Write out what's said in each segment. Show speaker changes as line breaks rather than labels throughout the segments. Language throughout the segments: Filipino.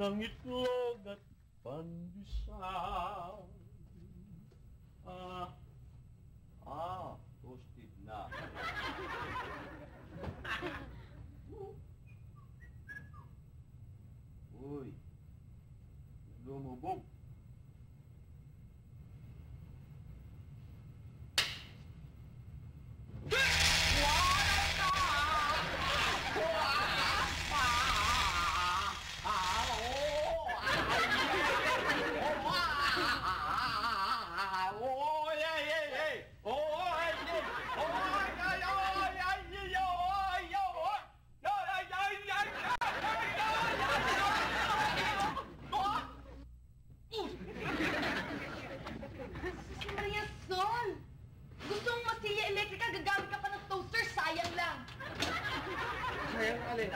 ng itlog at pandesal. Toasted na. Uy, lumubog.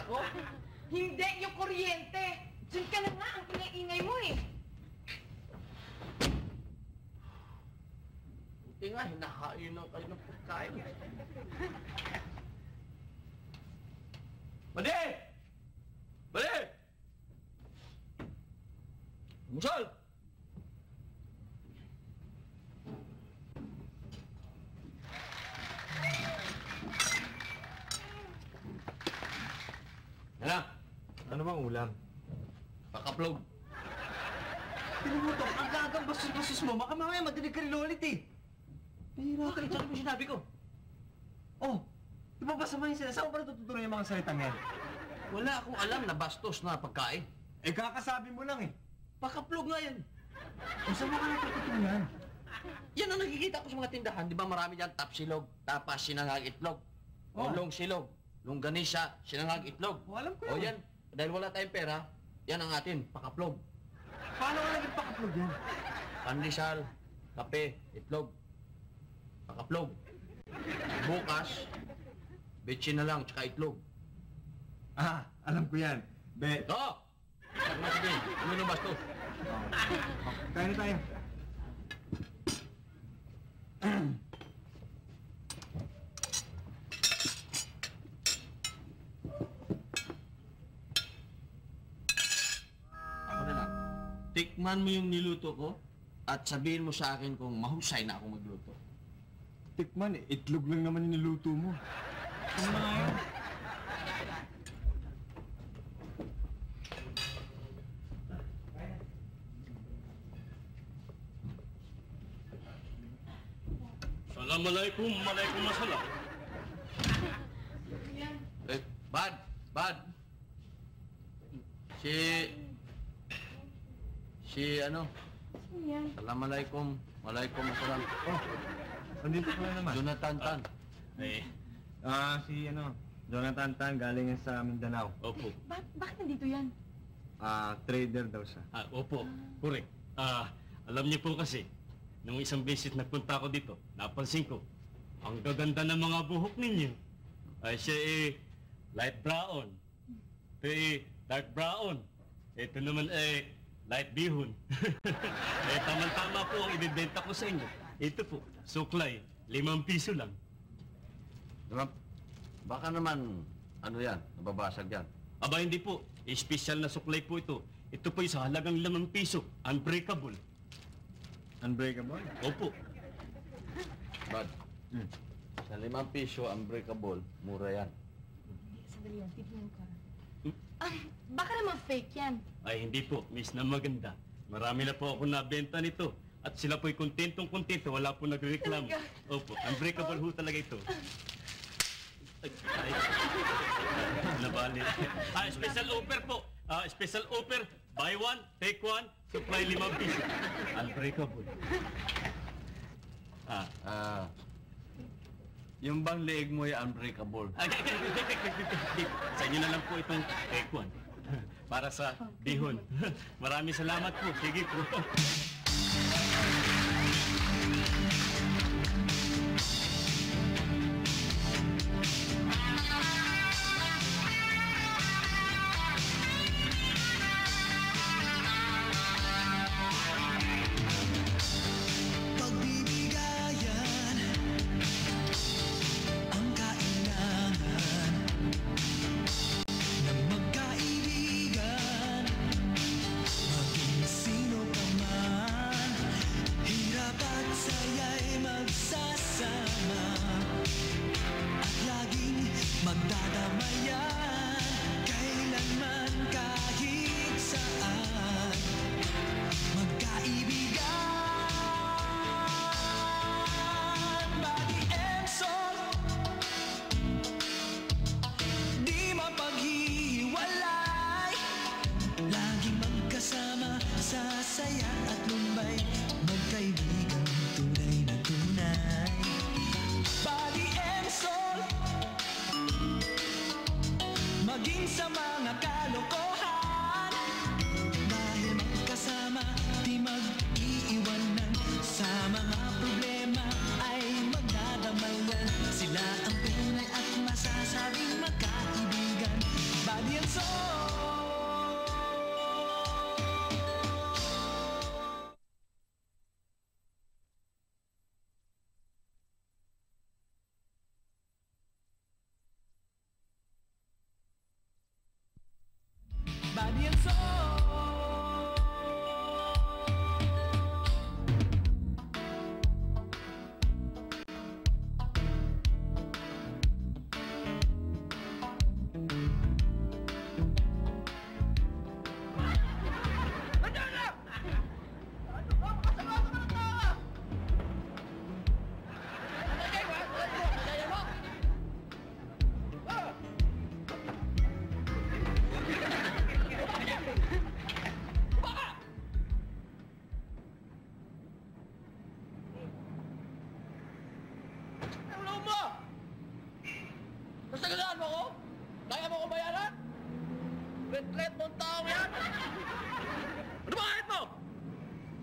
Ako?
Hindi, yung kuryente. Diyan ka na nga, ang ingay-ingay mo eh.
Buti nga, hinahain lang kayo ng pagkain. Bade! Bade! Musal!
Ano bang ulam?
Pakaplog.
Tinumutok, ang gagang basos-basos mo. Baka mamaya madinig ka rin ulit eh. Pihira ka rin, tsaka mo sinabi ko. Oh, di ba basama yung sila? Saan ko pa natutunan yung mga salitang yan?
Wala akong alam na bastos na pagkain.
Eh, kakasabi mo lang eh.
Pakaplog nga yan.
O saan mo ka natutunan?
Yan ang nakikita ko sa mga tindahan. Di ba marami dyan tapsilog, tapas, sinangag itlog. O long silog, longganisa, sinangag itlog.
O, alam ko
O
yan.
yan, dahil wala tayong pera, yan ang atin, pakaplog.
Paano ka naging pakaplog yan?
Pandesal, kape, itlog, pakaplog. Bukas, betsin na lang, tsaka itlog.
Ah, alam ko yan.
Oo! Ano na sabihin? Ano yung bastos?
Kain na tayo.
Ako na lang. Tikman mo yung niluto ko at sabihin mo sa akin kung mahusay na ako magluto.
Tikman eh, itlog lang naman yung niluto mo. Ano na nga yun?
Assalamualaikum, waalaikumsalam.
Eh, Bad! Si ano? Assalamualaikum, waalaikumsalam.
Oh, andito ka na naman.
Jonathan Tan.
Si Jonathan Tan, galing yan sa Mindanao.
Opo.
Bakit nandito yan?
Trader daw siya.
Opo. Correct. Alam niyo po kasi, nung isang beses nagpunta ako dito, napansin ko, ang gaganda ng mga buhok ninyo. Siya light brown. Ito dark brown. Ito naman light bihon. Tama-tama po ang ibibenta ko sa inyo. Ito po, suklay, 5 piso lang.
Diba? Baka naman, ano yan, nababasag yan.
Aba, hindi po. Espesyal na suklay po ito. Ito po sa halagang 5 piso. Unbreakable.
Unbreakable?
Opo.
Bad. Sa 5 piso, unbreakable, mura yan.
Sandali yan, tignan ko. Baka naman fake yan.
Ay, hindi po. Miss na maganda. Marami na po ako nabenta nito. At sila po'y kontentong-kontento. Wala po nagreklamo. Opo. Unbreakable ho talaga ito. Ay. Nabali. Special offer po. Special offer. Buy one, take one, supply 5 piso. Unbreakable.
Yung bang leeg mo ay unbreakable?
Sa inyo na lang po itong take one. Para sa bihon. Maraming salamat po. Sige po.
Ang kailangan ng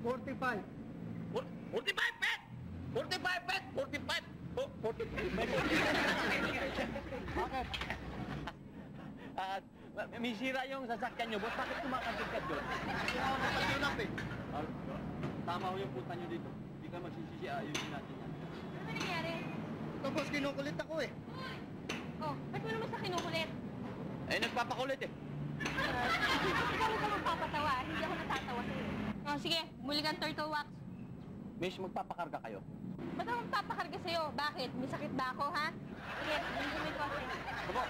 45.
45 pet! 45 pet! 45! 45!
Bakit? May sira yung sasakyan nyo, boss. Bakit kumakagad doon? Hindi ako magpatunap eh. Tama ho yung punta nyo dito. Hindi ka magsisisi, ayusin natin yan.
Ano ba nangyari?
Ito, boss, kinukulit ako eh.
Oh, ba't mo naman sa kinukulit?
Eh, nagpapakulit eh.
Ikaw ka magpapatawa, hindi ako natatawa sa'yo. Oh, sige, muli kang turtle wax.
Miss, magpapakarga kayo.
Ba't ako magpapakarga sa'yo? Bakit? May sakit ba ako, ha? Sige, hindi ko ako.
Abo!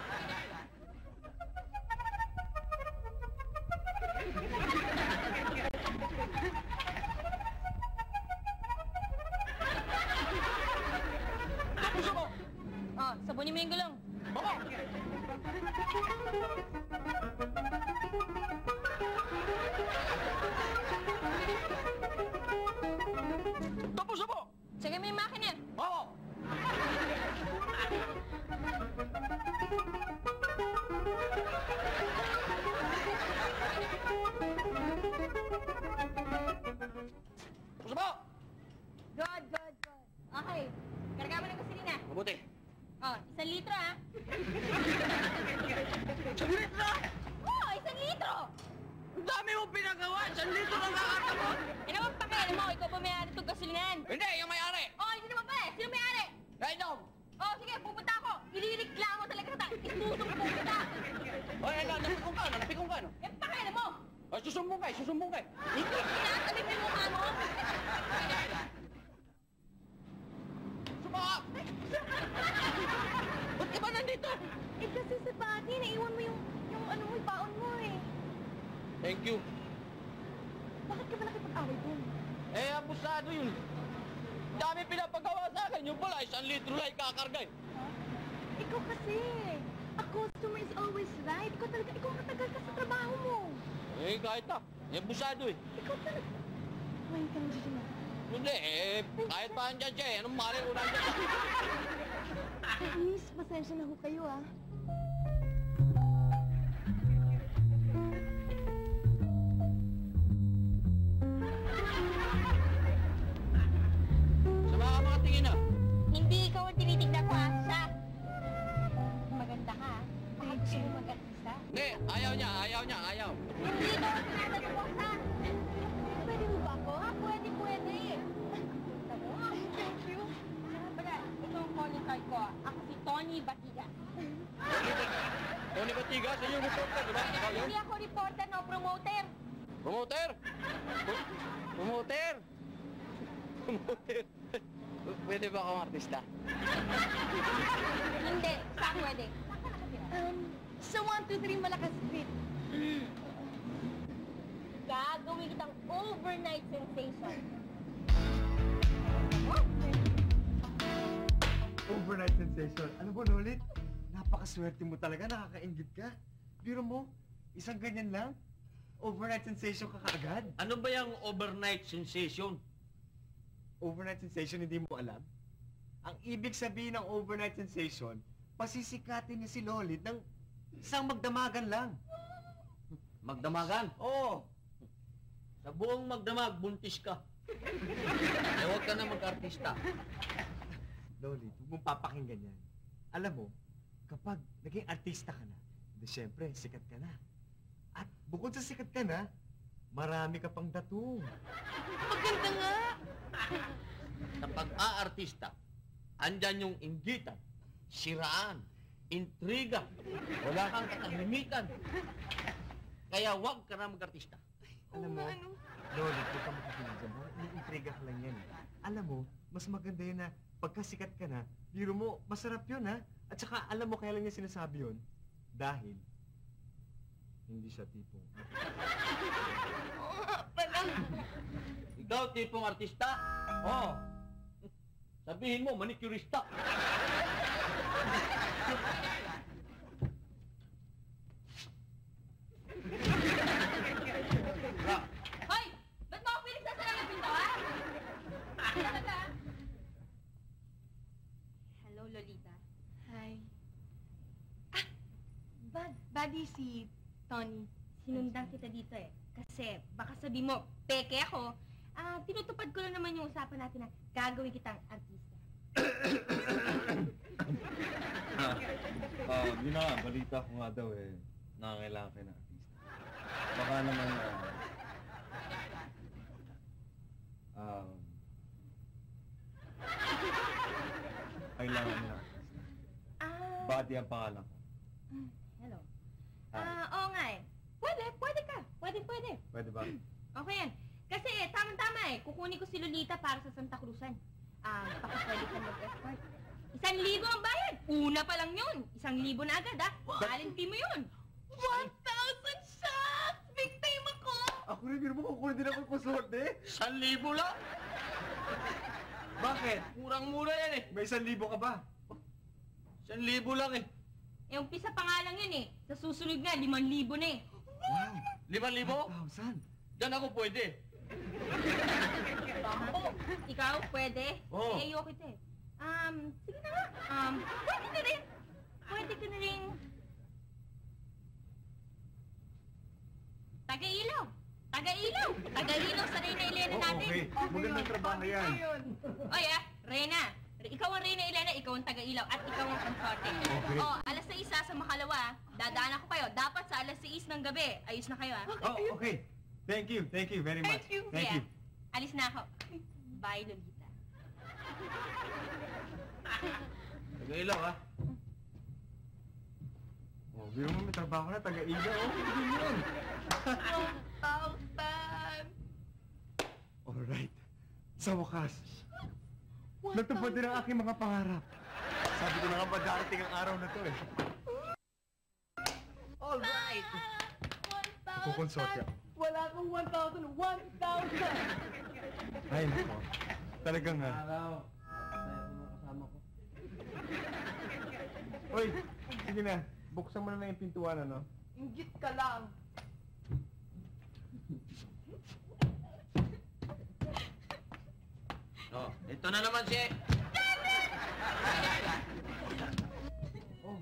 Puso mo!
Oh, sabunin mo yung gulong.
Baba! Puso mo!
Sige mo yung makina.
Oo! Puso mo!
Good, good, good. Okay, karga mo ng gasolina.
Mabuti.
Oh, 1 litro, ha?
Saglit na!
Oh, 1 litro!
Ang dami mong pinagawa! 1 litro lang kakatamot!
Eh naman pakialam mo, ikaw pa may-ari itong gasolinahan.
Hindi, yung may-ari!
Oh, hindi naman pa eh. Sino may-ari?
Kahit daw!
Oh, sige, pupunta ako. Ilireklamo talaga kita. Isusumbong kita.
Ay, napikong ka, napikong ka, no?
Eh, pakialam mo.
Ay, susumbong ka, susumbong ka.
Hindi kinakalim yung mukha mo.
Sumaka! Ba't ka ba nandito?
Eh, kasi sa bati, naiwan mo yung ano mo, yung baon mo eh.
Thank you.
Bakit ka ba nakipag-away dun?
Eh, abusado yun. Dami pinapagawa sa akin. Yung pala, 1 litro lang ikakarga eh.
Ikaw kasi. A customer is always right. Ikaw talaga, ikaw matagal ka sa trabaho mo.
Eh, kahit na. Eh, abusado eh.
Ikaw talaga. Kumain ka na dyan.
Hindi, eh, kahit pa andyan siya eh. Anong mali ko nandyan siya?
Miss, pasensya na ho kayo ah.
Sama ka mga tingin ah.
Hindi ikaw ang tinitignan ko ah. Siya. Maganda ka ah. Baka gusto mo mag-artista.
Hindi, ayaw niya, ayaw niya, ayaw.
Hindi ikaw ang tinatanong ko sa. Pwede mo ba ako? Ha? Pwede, pwede. Gusto mo? Thank you. Pala, ito ang calling card ko ah. Ako si Tony Batiga.
Tony Batiga, sa iyo reporter, di ba? Ikaw yun?
Hindi ako reporter, no promoter.
Promoter? Promoter? Promoter? Pwede ba akong artista?
Hindi, sa pwede. Sa 1, 2, 3 malakas fit. Gagawin kitang overnight sensation.
Overnight sensation. Ano ba, Lolit? Napakaswerte mo talaga, nakakaingit ka. Biro mo, isang ganyan lang, overnight sensation ka kaagad.
Ano ba yung overnight sensation?
Overnight sensation, hindi mo alam? Ang ibig sabihin ng overnight sensation, pasisikatin niya si Lolit ng isang magdamagan lang.
Magdamagan?
Oo.
Sa buong magdamag, buntis ka. Eh, huwag ka na mag-artista.
Lolit, huwag mong papakinggan yan. Alam mo, kapag naging artista ka na, di syempre, sikat ka na. At bukod sa sikat ka na, marami ka pang datong.
Maganda nga!
Sa pag-aartista, andyan yung inggitan, siraan, intriga, wala kang katahimikan. Kaya huwag ka na mag-artista.
Alam mo, Lolit, huwag ka makikinig dyan. Iniintriga ka lang yan. Alam mo, mas maganda yun na pagkasikat ka na, biro mo, masarap yun ha. At saka alam mo kaya lang niya sinasabi yun. Dahil, hindi siya tipong
Ikaw, tipong artista? Oo. Sabihin mo, manicurista.
Hoy! Ba't mo ako pinagsasara ng pinto, ha? Talaga? Hello, Lolita. Hi. Buddy si Tony. Sinundan kita dito eh. Kasi baka sabi mo, peke ako, Tinutupad ko lang naman yung usapan natin na gagawin kitang artista.
Yun na nga, balita ko nga daw eh, nangangailangan kayo ng artista. Baka naman, kailangan ng artista. Buddy ang pangalan ko.
Hello.
Ah.
Oo nga eh. Pwede ka. Pwede.
Pwede ba?
Okay yan. Kasi tama-tama kukunin ko si Lolita para sa Santa Cruzan. Baka pwede ka mag-escort. 1,000 ang bayad. Una pa lang yun. 1,000 na agad Valentine mo yun. 1,000 shots! Big time ako!
Ako rin, pero makukunin din ako yung pasorte.
1,000 lang?
Bakit?
Murang-mura yan eh.
May 1,000 ka ba?
1,000 lang eh.
Umpisa pa nga lang yun Sa susunod nga, 5,000 na
5,000?
1,000?
Diyan ako pwede.
Ikaw, pwede?
Oo.
Ayoko kita sige na nga. Pwede ka rin. Pwede ka na rin. Taga-ilaw sa Reyna Elena natin.
Okay, magandang trabaho yan.
Oy, Reyna. Ikaw ang Reyna Elena, ikaw ang taga-ilaw, at ikaw ang konsorte.
Okay.
Alas 6 sa Makalawa, dadaan ako kayo. Dapat sa alas 6 ng gabi. Ayos na kayo,
Oh, okay. Thank you very much. Thank you.
Alis na ako. Bye, Lolita.
Taga-ilaw ha.
Oh, biro mo may trabaho na, taga-iga. Oh, hindi yun.
1,000!
Alright. Sa wakas, natupad din ang aking mga pangarap. Sabi ko na nga ba darating ang araw na to eh.
Alright!
Kukonsorte ako.
Wala kang 1,000! 1,000!
Ay, nako. Talagang nga.
Araw. Kasama ko.
Oy, sige na. Buksan mo na yung pintuan, ano?
Inggit ka lang.
Oh, ito na naman si...
Oh,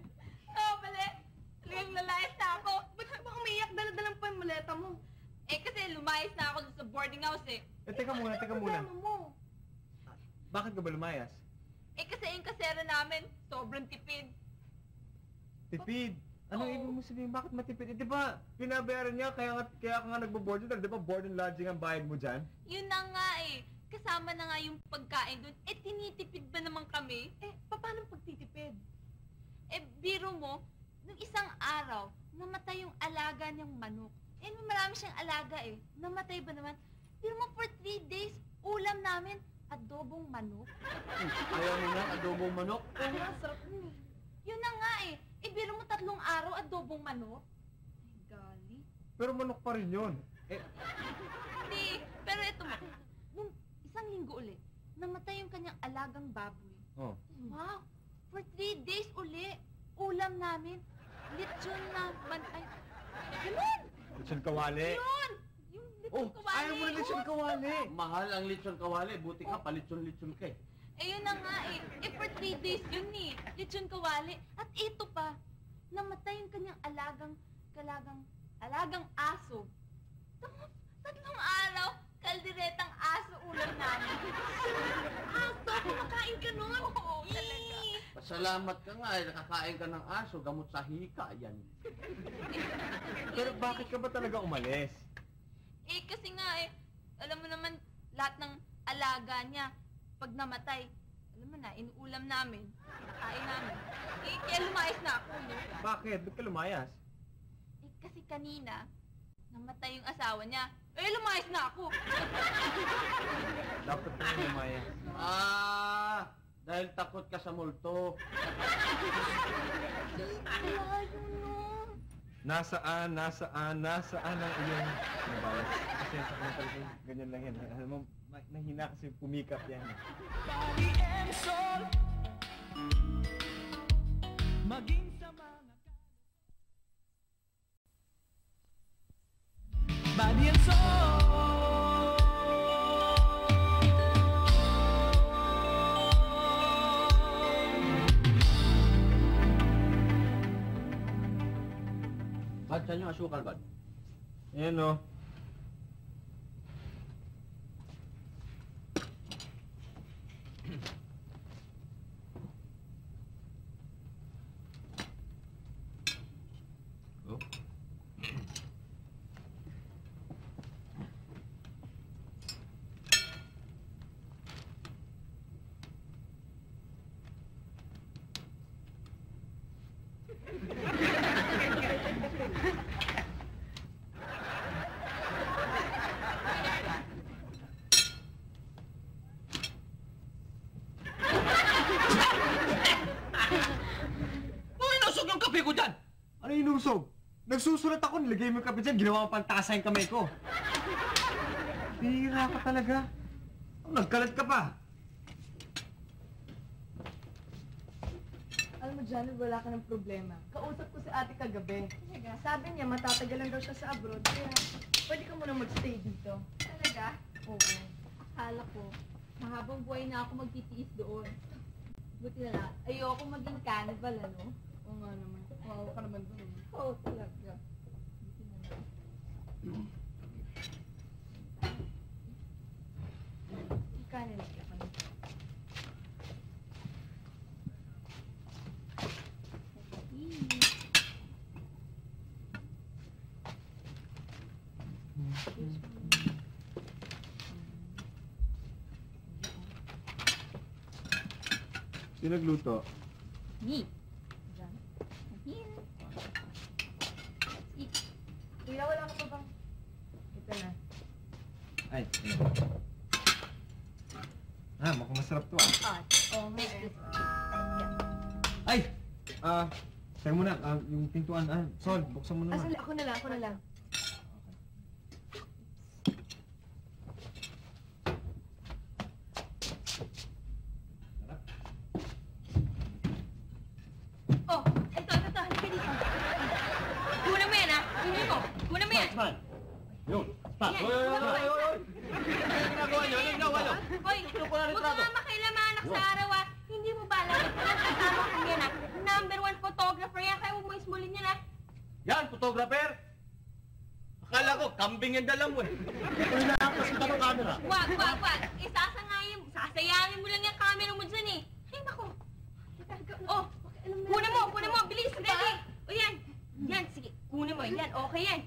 Mali! Talagang lalayas na ako. Ba't ka ba umiyak? Dala-dalang pa yung maleta mo. Kasi lumayas na ako sa boarding house
teka muna.
Problema mo.
Bakit ka ba lumayas?
Kasi yung kasera namin, sobrang tipid.
Tipid. Ano
Oo.
ibig mo sabihin? Bakit matipid? Di ba, pinabayaran niya, kaya ka nga nagbo-board dyan. Di ba board and lodging ang bayad mo dyan?
Yun na nga Kasama na nga yung pagkain doon. Tinitipid ba naman kami? Paano pagtitipid? Biro mo, nung isang araw, namatay yung alaga niyang manok. Marami siyang alaga Namatay ba naman? Biro mo, for 3 days, ulam namin, adobong manok.
Ayaw mo na adobong manok?
Oo nga, sarap nun Yun na nga biro mo 3 araw, adobong manok. Ay, gali.
Pero manok pa rin yun.
Hindi, pero ito mo, nung isang linggo uli, namatay yung kanyang alagang baboy.
Oh.
Wow! For 3 days uli, ulam namin, lechon na ay, ganun!
Lechon kawali.
Yun! Yung lechon kawali.
Ayaw mo na lechon kawali.
Mahal ang lechon kawali. Buti ka, palitson-litson ka
Yun na nga for 3 days yun lechon kawali. At ito pa, namatay yung kanyang alagang aso. Tapos, 3 araw, kalderetang aso ulam namin. Aso, kumakain ka nun? Oo, talaga.
Pasalamat ka nga nakakain ka ng aso, gamot sa hika, yan.
Pero bakit ka ba talaga umalis?
Kasi nga alam mo naman, lahat ng alaga niya, pag namatay, alam mo na, inuulam namin, kain namin. Kaya lumayas na ako, no?
Bakit? Ba't ka lumayas?
Kasi kanina, namatay yung asawa niya. Lumayas na ako.
Dapat ka lumayas.
Dahil takot ka sa multo.
Malayo, no?
Nasaan ang iyong nabalas? Kasi sa kanya talaga ganyan lang yan. Alam mo, nahina kasi pumikap yan.
Body and soul. Maging sa mga body and soul.
Bad, saan yung asukal, Bad?
Ayan o.
Oh. Inusog yung kape ko dyan!
Ano inusog? Nagsusulat ako, nilagay mo yung kape dyan, ginawa mo pantasa yung kamay ko. Bihira ka talaga. Nagkalat ka pa.
Alam mo, Janet, wala ka ng problema. Kausap ko si ate kagabi. Sabi niya, matatagalan daw siya sa abroad, kaya pwede ka muna magstay dito.
Talaga?
Oo.
Akala ko, mahabang buhay na ako magtitiis doon. Buti na lang, ayoko maging cannibal, ano?
Oo nga naman. Kawawa ka naman doon.
Oo, talaga. Buti na lang.
Kanin na ka kami.
Sino nagluto?
Me. Diyan. Here. Let's eat.
Kuya, wala ka pa bang? Ito na.
Ay, ano? Mukhang masarap to ah.
Hot.
Oo nga
Take
eh.
this one.
Ay! Tayo muna, yung pintuan, Sol, buksan mo
Ah,
naman.
sali, ako na lang, ako na lang.
Oh, ito. Halika dito. Kunan mo yan, ha? Kunin mo. Kunan mo yan.
Man! Yun! Pa!
Ayan,
Oy, oy,
kunan mo
oy,
yan.
oy, oy! Ano ginagawa niyo? Ano ginagawa niyo?
Hoy,
Sino ko na
huwag
litrato?
ka nga makialamanak sa araw, ha? Hindi mo ba alam? Ang kasama ko yan, ha? #1 photographer yan, kaya huwag mo ismulin yan, ha?
Yan, photographer! Akala ko, kambing yung dala mo eh.
Wag. Sasayangin mo lang yung camera mo dyan, eh. Ay, nako. Oh, kunin mo, bilis, ready. O yan, sige, kunin mo, yan, okay yan.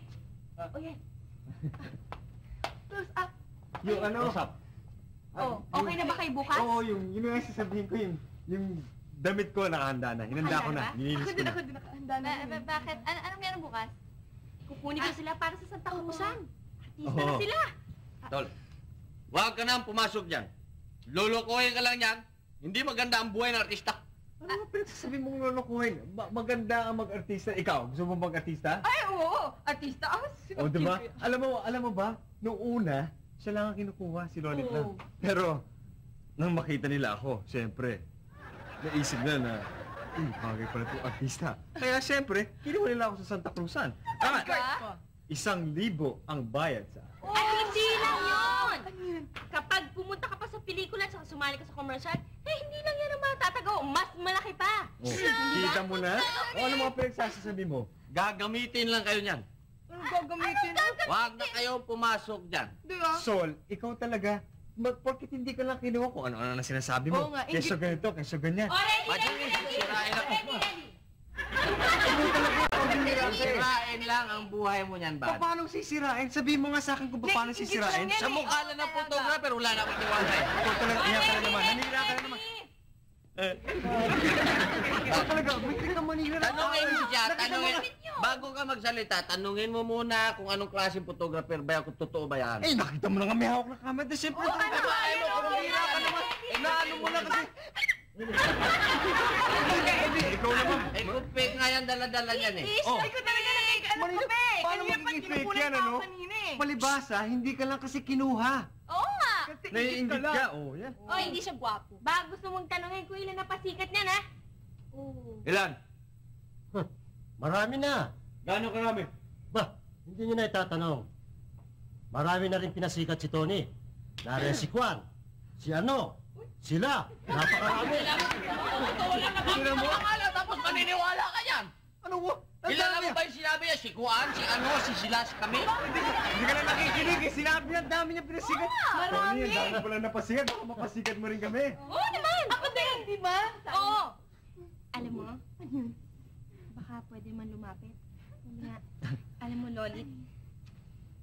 O yan.
Close up.
Yung ano?
Oh, okay na ba kayo bukas?
Oo, yun yung sasabihin ko, yung damit ko nakahanda na. Hinanda ko na.
Handa na ba?
Nilinis ko na.
Ako din nakahanda na. yun.
Bakit? Anong meron bukas? Kukunin ko sila para sa Santa Cruzan. Artista
Oo.
na sila.
Tol, huwag ka nang pumasok dyan. Lulukohin ka lang yan. Hindi maganda ang buhay ng artista.
Ano nga pinagsasabi mong lolokohin? Maganda ang mag-artista. Ikaw, gusto mo mag-artista?
Ay, oo. Artista.
O, diba? Alam mo ba, nung una, siya lang ang kinukuha, si Lolit lang.
Oo.
Pero, nang makita nila ako, siyempre, naisip na bagay pala itong artista. Kaya siyempre, kinuha nila ako sa Santa Cruzan. Tama,
Diba?
1,000 ang bayad sa akin.
At hindi lang yun. Kapag pumunta ka pa sa pelikula at sumali ka sa commercial, hindi lang yan ang matatagaw. Mas malaki pa.
Oh, kita mo na? O ano mga pinagsasabi mo?
Gagamitin lang kayo niyan.
Ano gagamitin?
Huwag na kayo pumasok dyan.
Diba?
Sol, ikaw talaga, porkit hindi ka lang kinuha ko, ano na sinasabi
Oo
mo?
nga,
Keso ganito, keso ganyan.
O, ready.
Sirain ako.
Ready.
Sirain lang ang buhay mo niyan, Bad.
Paano sisirain? Sabihin mo nga sa akin kung paano sisirain.
Sa mukha lang ng photographer, wala na akong tiwala eh.
Ikaw talaga, iyak ka na naman, nanira ka na naman. Ikaw talaga, may ka manira.
Tanungin mo siya,
Nakita mo
tanungin.
nga-
Bago ka magsalita, tanungin mo muna kung anong klaseng photographer ba yan, kung totoo ba yan.
Eh, nakita mo na nga may hawak na kamera. Siyempre,
Ay, mo, kung hira ka naman. Inaano mo na kasi.
ikaw naman.
Eh, kung fake nga yan, dala-dala niyan eh.
Oh.
Ay, ko talaga
Paano magiging fake yan, ano? Palibasa, hindi ka lang kasi kinuha.
Oo nga.
Naiingit ka, oh, yan.
O, hindi siya gwapo. Ba, gusto mong tanungin kung ilan na pasikat niyan, ha? Oo.
Ilan?
Marami na.
Gano'ng karami?
Ba, hindi nyo na itatanong. Marami na rin pinasikat si Tony. Nariyan si Juan. Si ano? Sila. Napakarami.
Totoo lang naman. Tingnan mo. Tapos maniniwala ka yan.
Ano mo?
Kilala mo ba yung sinabi niya? Si Kuan, si ano, si sila, si kami?
Hindi ka na nakikinig eh. Sinabi niya, ang dami niya pinasikat.
Marami.
Tony, ang dami ko lang napasikat. Baka mapasikat mo rin kami.
Oo naman!
Ako din, di ba?
Oo!
Alam mo, baka pwede man lumapit. Hindi nga, alam mo, Lolit,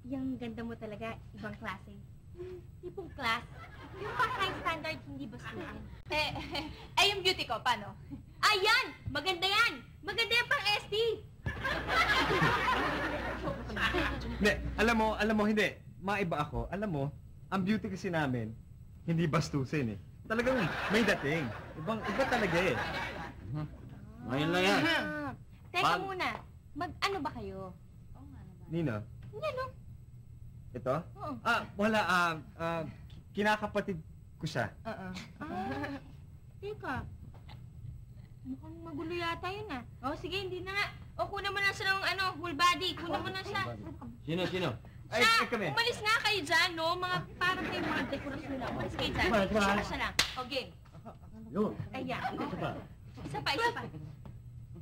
yung ganda mo talaga, ibang klase. Tipong class. Yung pang-high standard, hindi bastuhin.
Yung beauty ko, paano?
Ayan! Maganda yan! Maganda yan pang SD!
Hindi, alam mo, hindi. Maiba ako. Alam mo, ang beauty kasi namin, hindi bastusin eh. Talagang may dating. Iba talaga eh.
Ngayon lang yan.
Teka
Pag-
muna, mag-ano ba kayo?
Nino,
Yan, no?
ito?
Oo.
Wala. Kinakapatid ko siya.
Teka. Mukhang magulo yata yun ah. Oh, sige, hindi na nga. O, kunan mo na siya ng whole body. Kunan mo na siya.
Sino?
Ay,
Siya,
kami.
umalis nga kayo dyan, no? Mga, parang kayo mga dekorasyon lang. Umalis kayo dyan. Siya lang. O, game.
Yun.
Ayan.
Isa pa.
Isa pa.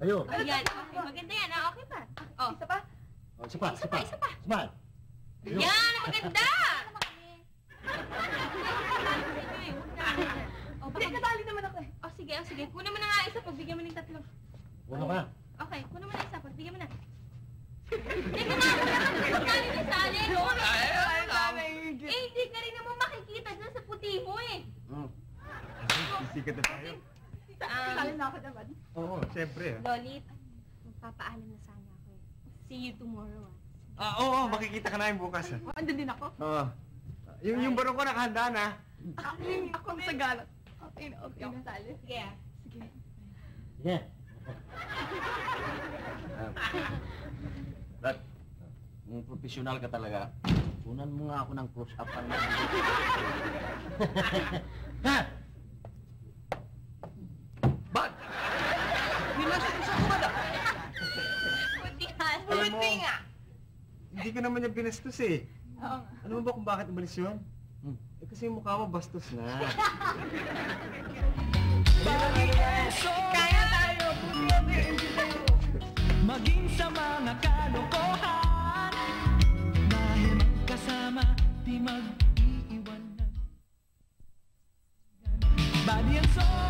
Ayun.
Ayan. Okay, maganda yan. Okay pa. Oh,
Isa pa?
Oh, isa pa.
isa pa.
Smile. Ayun.
Yan, maganda! O,
Hindi, nadali naman ako eh.
sige. Kunan mo na nga isa, pagbigyan mo ng tatlo.
Una ka.
Okay, kunan mo na isa, pagbigyan mo na. Teka na, pagkali na sa alin. Hindi ka rin naman makikita dyan sa puti mo eh.
Sisikat na tayo.
Kasali na ako naman.
Oo, siyempre.
Lolit, magpapaalam na sana ako eh. See you tomorrow ah.
Oo, makikita ka namin bukas.
Andun din ako.
Oo. Yung barong ko nakahanda na.
Ako sa galat. Okay na. Sali.
Sige ah.
Sige.
Sige.
Brad, kung professional ka talaga, kunan mo nga ako ng close-up ang
Ha!
Bad! Pinasok ko sa kumada!
Putihan.
Alam mo, hindi ko naman yung binastos eh.
Oo nga.
Alam mo ba kung bakit umalis yun? Eh kasi yung mukha mo bastos na.
Kaya tayo!
Maging sa mga kalokohan, dahil magkasama di mag-iiwanan. Body and soul.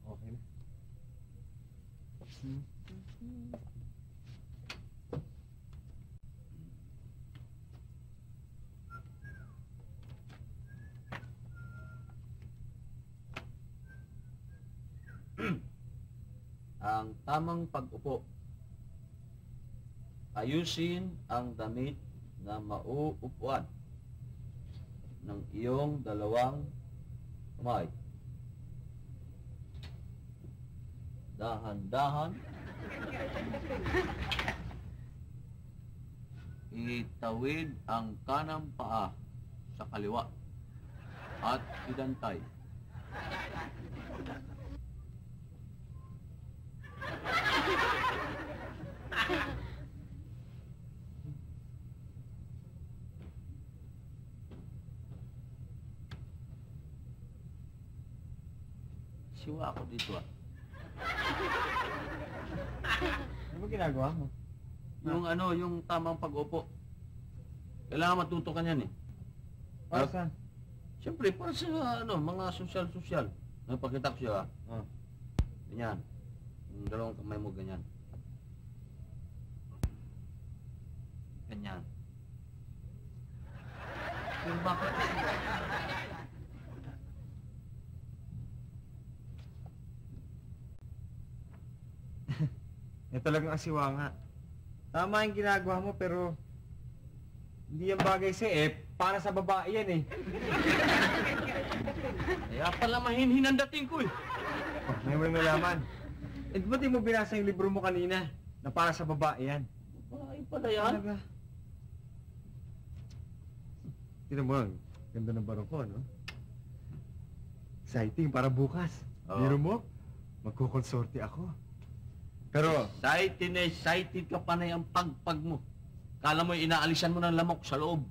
Okay na.
Ang tamang pag-upo. Ayusin ang damit na mauupuan ng iyong dalawang kamay. Dahan-dahan. Itawid ang kanang paa sa kaliwa at idantay. Siwa ako dito ah.
Ano ba ginagawa mo?
Yung tamang pag-upo. Kailangan matuto ka niyan eh.
Para
Ah.
saan?
Siyempre, para sa mga sosyal-sosyal. Napakita ko siya,
Oh.
ganyan. Yung dalawang kamay mo, ganyan. Ganyan. Yung bakit kasi...
Eh talagang asiwa nga. Tama yung ginagawa mo pero hindi yan bagay sa'yo eh. Para sa babae yan eh.
Kaya pala mahinhin ang dating ko eh.
Oh, may mo nalaman. Eh di ba di mo binasa yung libro mo kanina na para sa babae yan?
Ay pala yan.
Talaga. Tignan mo, ang ganda ng barong ko, no? Exciting, para bukas.
Oo.
Biro mo, magkukonsorte ako. Pero,
Excited ka pa na yung pagpag mo. Kala mo inaalisan mo ng lamok sa loob.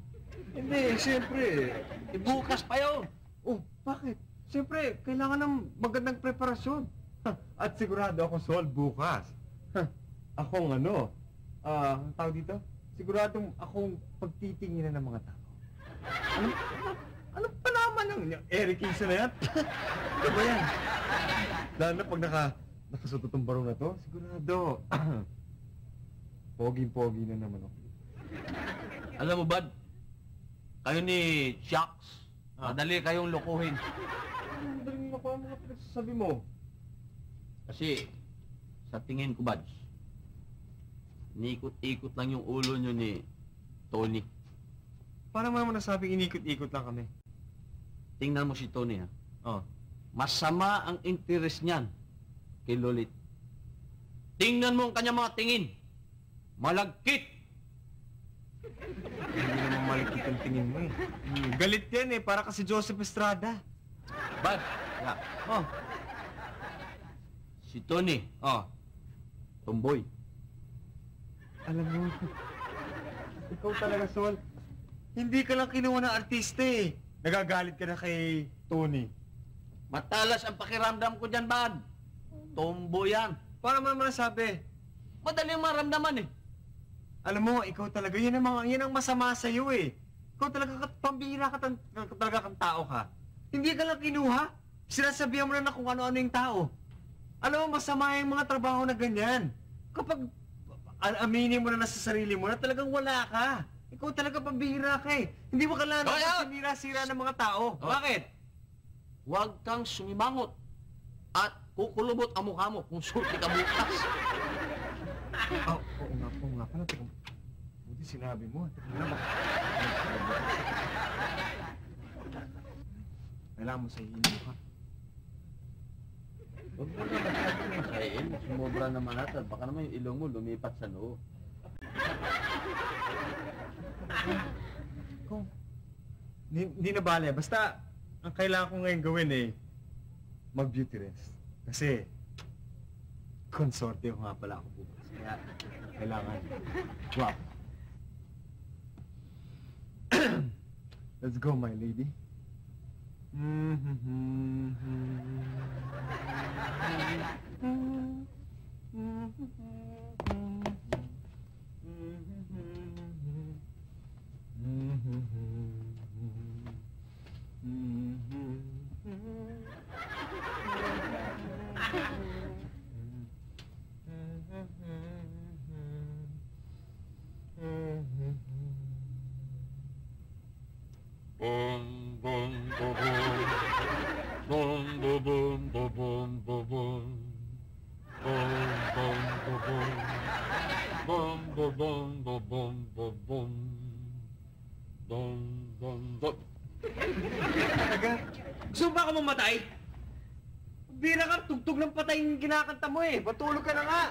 hindi, siyempre.
Bukas pa yun.
Oh, bakit? Siyempre, kailangan ng magandang preparasyon. At sigurado ako, Sol, bukas. Akong ang tawag dito? Siguradong akong pagtitinginan ng mga tao. Ano pa naman ang Eric Kingston na yan? Ano ba yan? Lalo na pag nakasutot ang barong na to, sigurado. Poging-pogi na naman ako.
Alam mo, Bad? Kayo ni Shocks, madali kayong lokohin.
Madaling ako ang mga pinagsasabi mo.
Kasi, sa tingin ko, Bads, niikot-ikot lang yung ulo nyo ni Tony.
Paano mo naman nasabing inikot-ikot lang kami?
Tingnan mo si Tony, ha?
Oh.
Masama ang interest niyan kay Lolit. Tingnan mo ang kanyang mga tingin. Malagkit.
Hindi naman malikit ang tingin mo eh. Galit yan eh, para kasi Joseph Estrada.
Bad,
Oh,
si Tony, tomboy.
alam mo, ikaw talaga, Sol. Hindi ka lang kinuha ng artista eh. Nagagalit ka na kay Tony.
Matalas ang pakiramdam ko dyan, Bad. Tomboy yan.
Paano mo naman nasabi?
Madali ang maramdaman, eh.
Alam mo, ikaw talaga, yan ang masama sa'yo eh. Ikaw talaga, pambihira ka talaga kang tao ka. Hindi ka lang kinuha. Sinasabihan mo na kung ano-ano yung tao. Alam mo, masama yung mga trabaho na ganyan. Kapag aminin mo na sa sarili mo na talagang wala ka. Ikaw talaga pambihira ka eh. Hindi mo kailangan sinira-sira ng mga tao. Bakit?
Huwag kang sumimangot at kukulubot ang mukha mo kung sulti ka bukas.
Oo nga pala. Teka, buti sinabi mo. Teka nga ba? Kailangan mo sa hindi ka.
Huwag mo na masyadong masahin. Sumobra naman natin. Baka naman yung ilong mo lumipat sa noo.
Hindi na bale. Basta, ang kailangan ko ngayon gawin eh, mag-beauty rest. Kasi, konsorte ko nga pala ako bukas. Kaya, kailangan, guwapo. Let's go, my lady.
Boom, boom, boom, boom. Boom, boom, boom, boom, boom, boom, boom. Boom, boom, boom, boom. Boom, boom, boom, boom, boom, boom, boom. Boom, boom, boom.
Talaga? Gusto mo ba ako mamatay? Bira ka, tugtog ng patay yung kinakanta mo eh. Matulog ka na nga.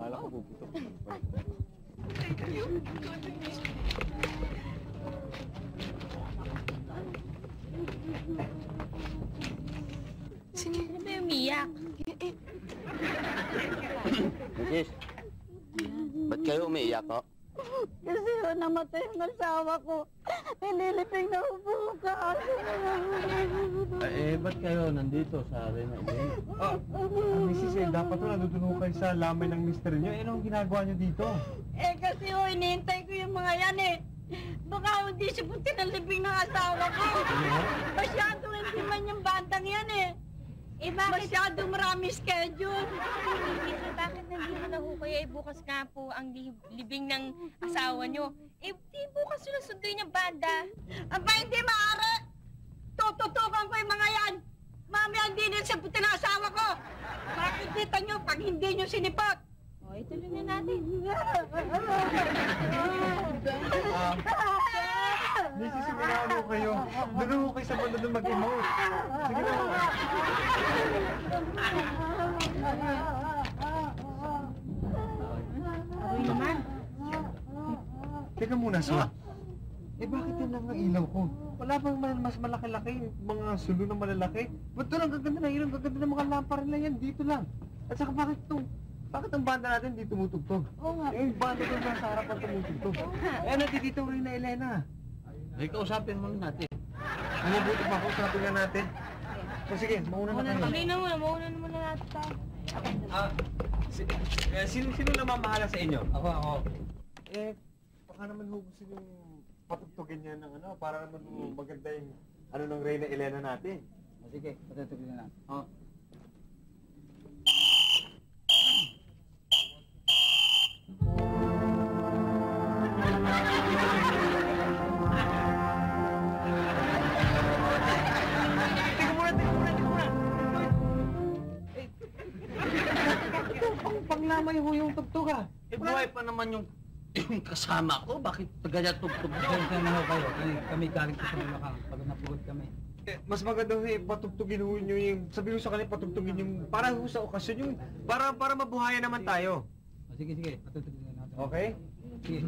Akala ko puputok.
Thank you. Sino?
Ano ba yung umiyak?
Mrs. Ba't kayo umiiyak ho?
Kasi namatay ang asawa ko. Nililiping na bukas.
Ba't kayo nandito sa Reyna Elena?
Mrs. dapat nandun ho kayo sa lamay ng mister niyo. Anong ginagawa niyo dito?
Kasi hinihintay ko yung mga yan Baka hindi siya po tinaliping ng asawa ko. Masyadong hindi man yung bandang yan
Bakit?
Masyadong maraming schedule.
Mister, bakit nandito na ho kayo? Bukas nga po ang libing ng asawa nyo. Di bukas sila sunduin yung banda.
Aba, hindi maaari. Tututukan ko yung mga yan. Mami, hindi nila sabutin ang asawa ko. Makikita nyo pag hindi nyo sinipot.
Ituloy na natin.
Mrs. Suminahan ho kayo. Doon ho kayo sa banda doon mag-emote. Sige na.
Ako'y naman.
Teka muna, Swa. Bakit yan lang ang ilaw ko? Wala bang mas malaki-laki, mga sulo na malalaki? Ba't doon ang gaganda na ilaw? Ang gaganda ng mga lampara na yan, dito lang. At saka bakit ang banda natin di tumutugtog?
Oo nga.
Yung banda doon sa harapan tumutugtog. Nandito rin na Elena.
Kausapin mo natin.
Ano buti pa, kausapin nga natin. So sige, mauna na kayo.
Tuloy na muna. Mauna na muna natin tayo.
Sino namamahala sa inyo?
Ako.
Baka naman ho gusto nyo patugtugin niya ng para naman maganda yung ng Reyna Elena natin.
Sige, patutugin na lang.
Teka muna. Panglamay ho yung tugtog
Buhay pa naman yung kasama ko. Bakit ganyan tugtog nyo?
Na ho kayo. Kami galing sa Bulacan. Pag napugod kami.
Mas maganda ho patugtugin ho nyo yung, sabihin ho sa kanila patugtugin yung, para ho sa okasyon yung, para mabuhayan naman tayo.
Sige. Patutugin na natin.
Okay?
Sige.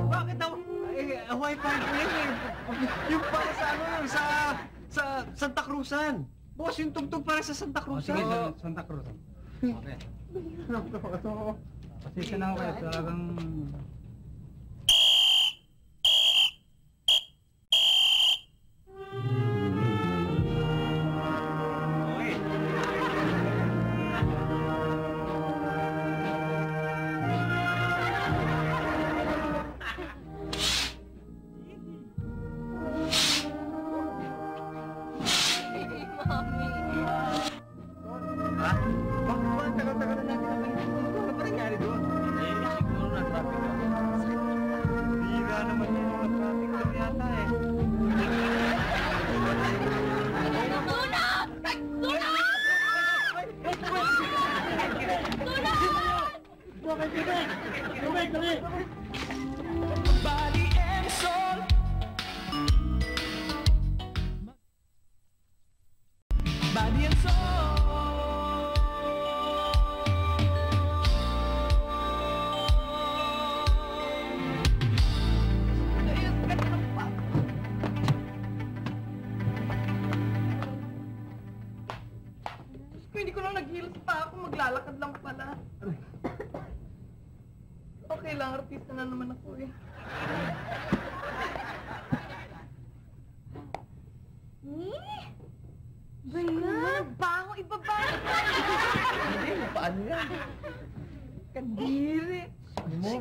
Bakit daw? Wi-Fi ko yan Yung para sa sa Santa Cruzan. Boss, yung tugtog para sa Santa Cruzan.
Sige, Santa Cruz. Okay. Pasensya na ako kayo. Talagang...
Body and soul. Body and soul.
Hindi ko lang nag-heels pa ako. Maglalakad lang pala. Okay lang, artista na naman ako Ganyan! Bango, ibaba!
Hindi, paano yan?
Kadiri!
Mo?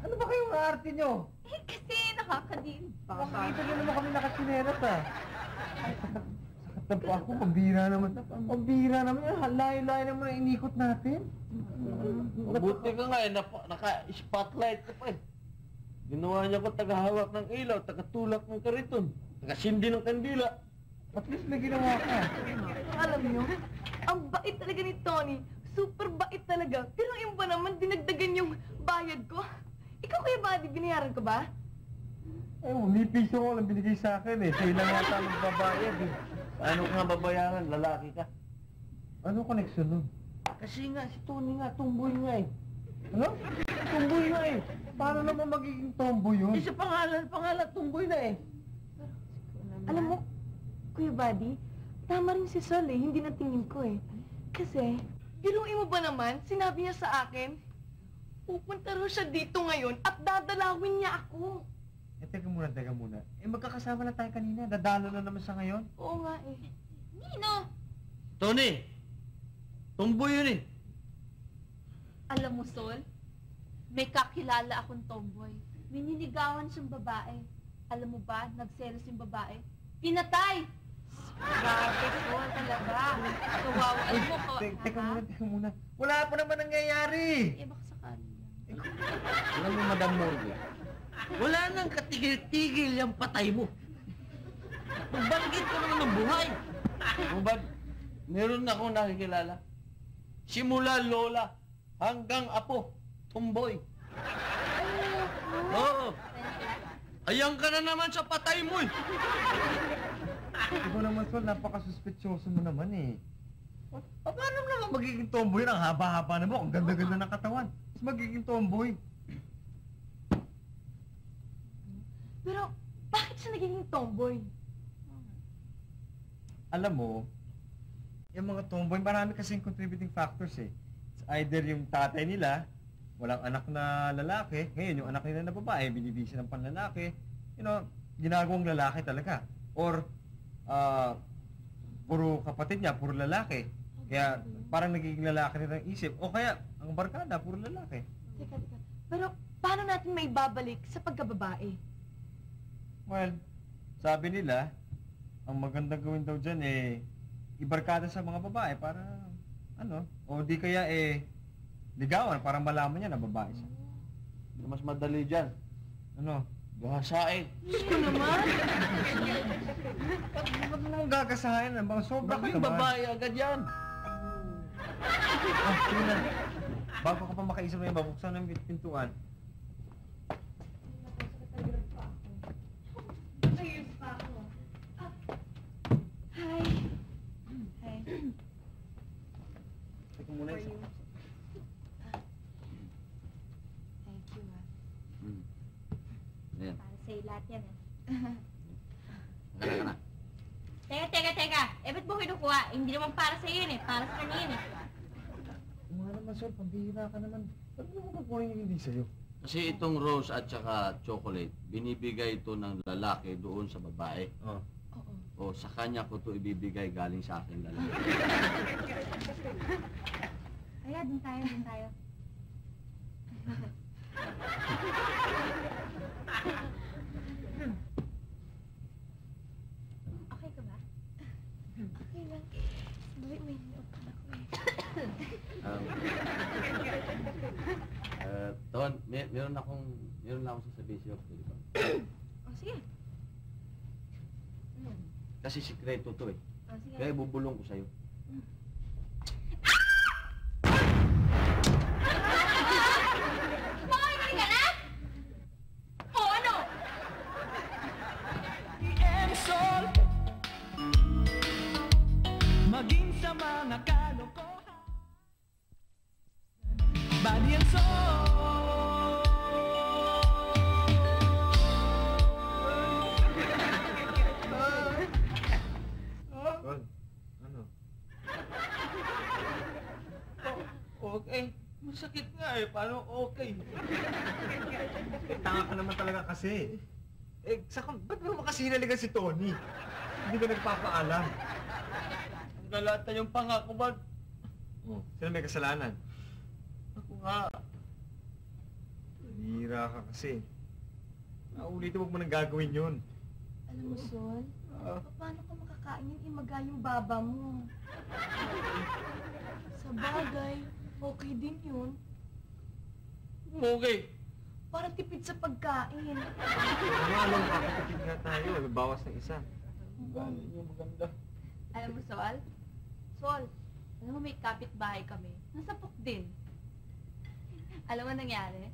Ano ba kayong arte nyo?
Kasi nakakadiri.
Nakakita nyo naman kami nakatsineras Sakit na po ako, pambira naman. Pambira naman yan, layo-layo naman ang inikot natin.
Buti ka nga naka-spotlight ka pa Ginawa niya ko tagahawak ng ilaw, tagatulak ng kariton, tagasindi ng kandila.
At least may ginawa ka.
Alam niyo, ang bait talaga ni Tony. Super bait talaga. Pero yung iba naman, dinagdagan yung bayad ko? Ikaw, Kuya Buddy, binayaran ko ba?
Eh, may piso ko lang binigay sa akin eh. Sa'yo lang yata magbabayad eh. Ano ka nga babayaran? Lalaki ka. Ano connection nun? Kasi nga, si Tony nga, tumboy nga eh. Ano? Tumboy nga eh. Paano naman magiging tomboy yun? Eh, sa pangalan, tumboy na eh.
Alam mo, Kuya Buddy, tama rin si Sol eh, hindi na tingin ko eh. Kasi, biruin mo ba naman, sinabi niya sa akin, pupunta raw siya dito ngayon at dadalawin niya ako.
Eh, teka muna. Eh, magkakasama na tayo kanina. Dadalo na naman siya ngayon.
Oo nga eh.
Nino!
Tony! Tumboy yun eh.
Alam mo, Sol, may kakilala akong tomboy. May niligawan siyang babae. Alam mo ba, nagselos yung babae? Pinatay! Grabe, Sol, talaga. Kawawa. Alam mo,
Teka muna. Wala pa naman nangyayari.
Eh, baka sakali lang.
Alam mo, Madam Morgue, wala nang katigil-tigil yung patay mo. Magbanggit ka naman ng buhay. Bubad, meron na akong nakikilala. Simula lola hanggang apo, tumboy. Oo. Ayan ka na naman sa patay mo eh.
Ikaw naman, Sol, napaka-suspetsyoso mo naman eh. Paano naman magiging tomboy? Ang haba-haba na mo, ang ganda-ganda ng katawan. Mas magiging tomboy.
Pero, bakit siya nagiging tomboy?
Alam mo, yung mga tomboy, marami kasing contributing factors eh. It's either yung tatay nila, walang anak na lalaki, ngayon yung anak nila na babae, binibisi ng panlalaki, ginagawang lalaki talaga. Or, puro kapatid niya, puro lalaki. Kaya, parang nagiging lalaki nila ang isip. O kaya, ang barkada, puro lalaki.
Teka. Pero, paano natin may babalik sa pagkababae?
Well, sabi nila, ang magandang gawin daw dyan eh, ibarkada sa mga babae para, o di kaya ligawan para malaman niya na babae siya.
Mas madali dyan.
Ano?
Gahasain.
Gusto naman!
Ba't mo nang gagasahin? Ang mga sobra ka
Maging
naman.
babae agad yan.
Sige na. Bago ka pa makaisip na yun, babuksan ng pintuan.
Hi. Hi.
Teka muna
For
isa.
you. Thank you, ah.
Ayan.
Para sa'yo lahat yan eh.
Ka na.
Teka. Eh, ba't mo kinukuha? Hindi naman para sa'yo yun eh. Para sa kanya yun eh.
Mga naman, Sol, pambihira ka naman. Ba't mo kukunin yung hindi sa'yo?
Kasi itong rose at saka chocolate, binibigay ito ng lalaki doon sa babae.
Oh.
Oo.
O sa kanya ko ito ibibigay galing sa akin lalaki.
Kaya, dun tayo. Okay ka ba?
Okay lang. May niupan ako eh.
Ton, meron lang akong sasabihin sa'yo. Pwede ba?
O, sige.
Kasi sikreto to eh.
O, sige.
Kaya bubulong ko sa'yo.
Makakagay ka na? O, ano?
and soul. Maging sa mga kalokohan. Body and soul.
Sol, ano?
Okay. Masakit nga eh. Paano okay?
Tanga ka naman talaga kasi. Ba't mo kasi hinaligan si Tony? Hindi ka nagpapaalam.
Ang galata yung pangako ba?
Oh, sino may kasalanan?
Ako nga.
Hira ka kasi. Naulitin mo nang gagawin yun.
Alam mo, Sol, paano ka makakain yung imaga yung baba mo? Sa bagay, okay din yun.
Okay.
Para tipid sa pagkain.
Alam, kakatipid nga tayo. Bawas ng isa.
Galing yung maganda.
Alam mo, Sol, alam mo may kapitbahay kami. Nasapok din. Alam mo nangyari?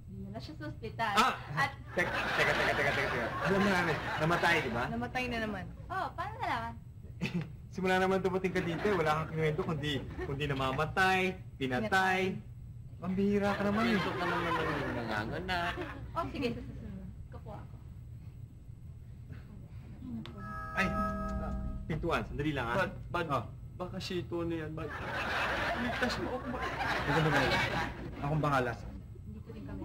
Dinala siya sa ospital. At,
Teka. Alam na namin, namatay, di ba?
Namatay na naman.
paano nalaman?
Simula naman dumating ka dito, wala kang kinuwento kundi namamatay, pinatay. Pambihira ka naman.
Ito ka naman ng nanganganak.
Sige, sa susunod. Kapuha ako.
Ay, pintuan, sandali lang ha.
Bad, baka si Tony yan, Bad. Ligtas mo ako, Bad.
Huwag ka magalala. Akong bahala sa kanya.
Dito rin kami.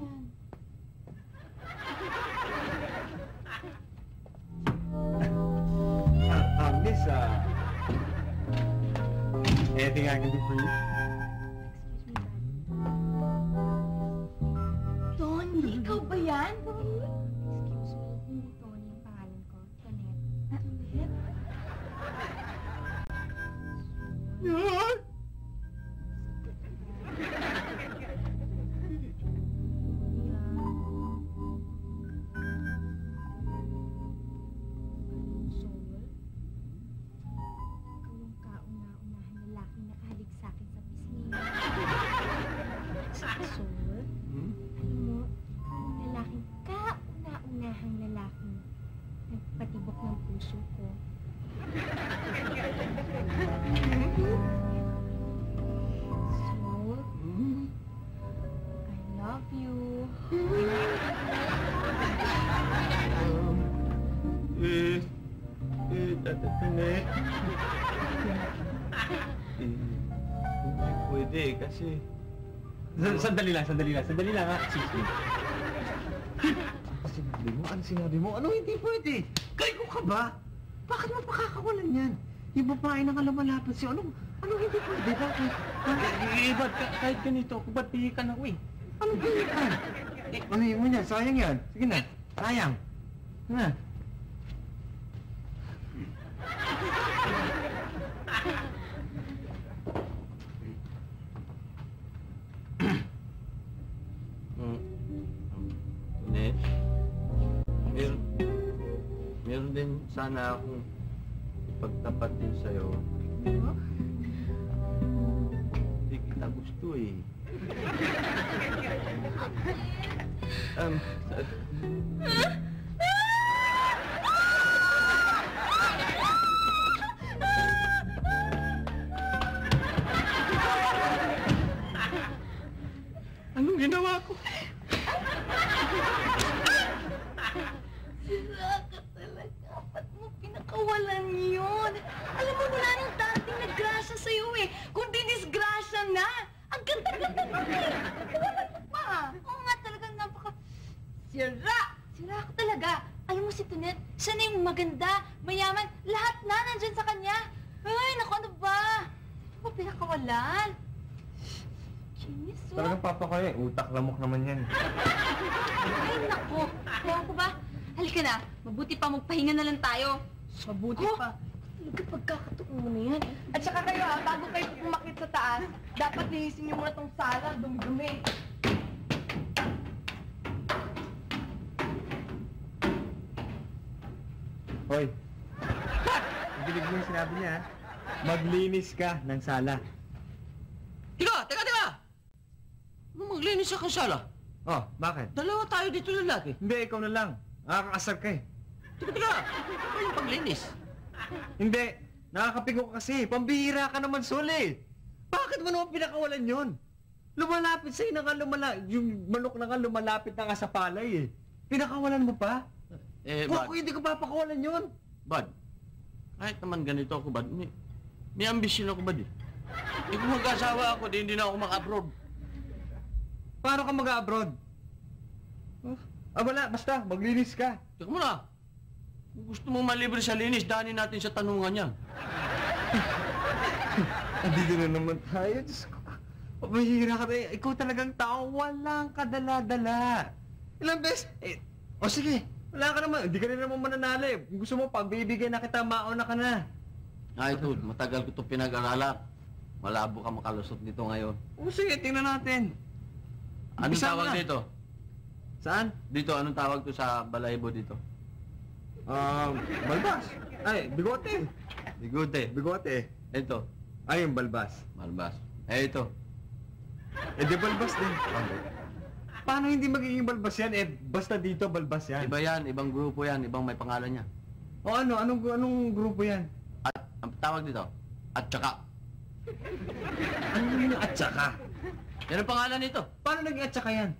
Miss, anything I can do for you?
Tony, ikaw ba yan?
Excuse me, hindi Tony ang pangalan ko. Tonette. Sol, ikaw ang kauna-unahang lalaking nakahalik sa akin sa pisngi. Sol, alam mo, ikaw ang lalaking kauna-unahang lalaking nagpatibok ng puso ko. Sol, I love you.
Tanet. Hindi pwede kasi...
Sandali lang ha. Sige. Ano sinabi mo? Ano hindi pwede? Kayo ka ba? Bakit mo pakakawalan yan? Yung babae na lumalapit siya, ano hindi pwede? Bakit?
Ba't kahit ganito, ba't pihikan ako eh?
Ano ba yan? Ano yun mo niyan? Sayang yan. Sige na. Sayang. Na.
Tanet, meron din sana akong ipagtapat din sa'yo. Hindi kita gusto eh.
Anong ginawa ko?
Sira ka talaga. Ba't mo pinakawalan yun? Alam mo, wala nang dating na grasya sa'yo eh. Kundi disgrasya na. Ang ganda-ganda mo eh. Wala ka pa.
Oo nga talagang napaka... Sira ka talaga. Alam mo si Tonette, siya na yung maganda, mayaman, lahat na nandyan sa kanya. Ay, naku, ano ba? Ano ba pinakawalan? Kinis,
Talagang papa ko eh. Utak lamok naman yan.
Ay, naku. Ewan ko ba? Halika na, mabuti pa magpahinga na lang tayo.
Mabuti pa. Talaga pagkakatuon mo na yan. At saka kayo bago kayo pumakit sa taas, dapat linisin niyo muna tong sala, dumi-dumi.
Hoy. Dinig mo yung sinabi niya, ha? Maglinis ka ng sala.
Teka! Ano maglinis sa kansala?
Oh, bakit?
Dalawa tayo dito lalaki.
Hindi, ikaw na lang. Nakakasar ka eh.
Teka! Ano yung paglinis?
Hindi. Nakakapigo ka kasi. Pambihira ka naman, Suli. Bakit mo naman pinakawalan yun? Lumalapit sa'yo na nga yung manok na nga lumalapit na nga sa palay eh. Pinakawalan mo pa? Kung ako hindi ko papakawalan yun.
Bad, kahit naman ganito ako, Bad, may ambisyon ako, Bad eh. Kung mag-asawa ako, hindi na ako maka-abroad.
Paano ka mag-abroad? Wala. Basta, maglinis ka.
Teka muna. Kung gusto mong malibre sa linis, dahanin natin sa tanungan yan.
Andito na naman tayo. Diyos ko. Mahihira ka tayo. Ikaw talagang tao. Walang kadala-dala. Ilang beses? Sige. Wala ka naman. Hindi ka rin naman mananalo eh. Kung gusto mo, pagbibigyan na kita, mauna ka na.
Ito, matagal ko ito pinag-aralan. Malabo ka makalusot dito ngayon.
Sige, tingnan natin.
Anong
Umpisa
tawag
na.
dito?
Saan?
Dito, anong tawag to sa balahibo dito?
Balbas. Ay, bigote.
Bigote.
Bigote.
Ito,
Ay, yung balbas.
malbas. Ito,
Eh di balbas din. Paano hindi magiging balbas yan? Eh basta dito balbas yan.
Iba yan, ibang grupo yan, ibang may pangalan niya.
O ano? Anong grupo yan?
At, ang tawag dito, at saka.
Ano yung at saka?
Yan ang pangalan nito.
Paano naging at saka yan?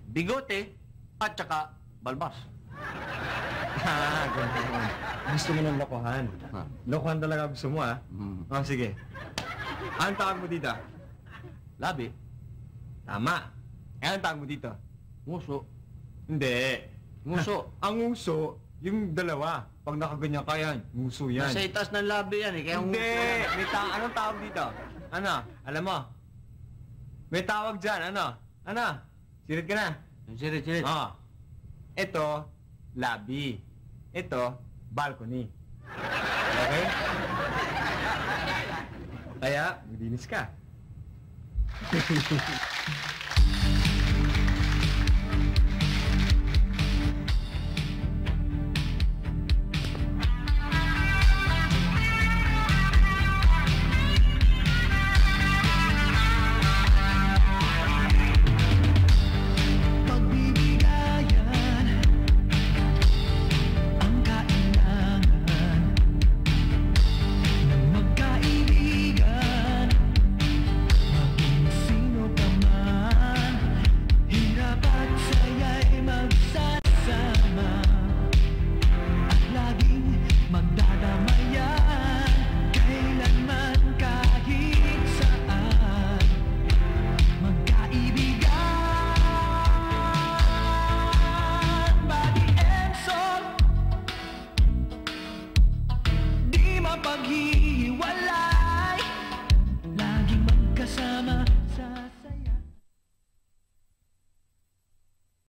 Bigote, at saka balbas.
Ganun. Gusto mo ng lokohan.
Ha?
Lokohan talaga gusto mo, ha? Oh, sige. Anong tawag mo dito?
Labi,
Tama. Eh, anong tawag mo dito?
nguso,
Hindi.
nguso.
Ang nguso, yung dalawa. Pag nakaganyan ka yan, nguso yan.
Nasa itas ng labi yan eh, kaya
Hindi!
nguso.
May anong tawag dito? Ano? Alam mo? May tawag dyan, ano? Ano? Sirit ka na?
Sirit.
Oo. Ito, labi. Ito, balcony. Okay? Kaya, maglinis ka.
Pagbibigayan ang kailangan ng magkaibigan. Maging sino ka man, hirap at saya'y magsasama at laging magdadamayan. Kailanman kahit saan, magkaibigan. Body and soul, di mapaghiwalay.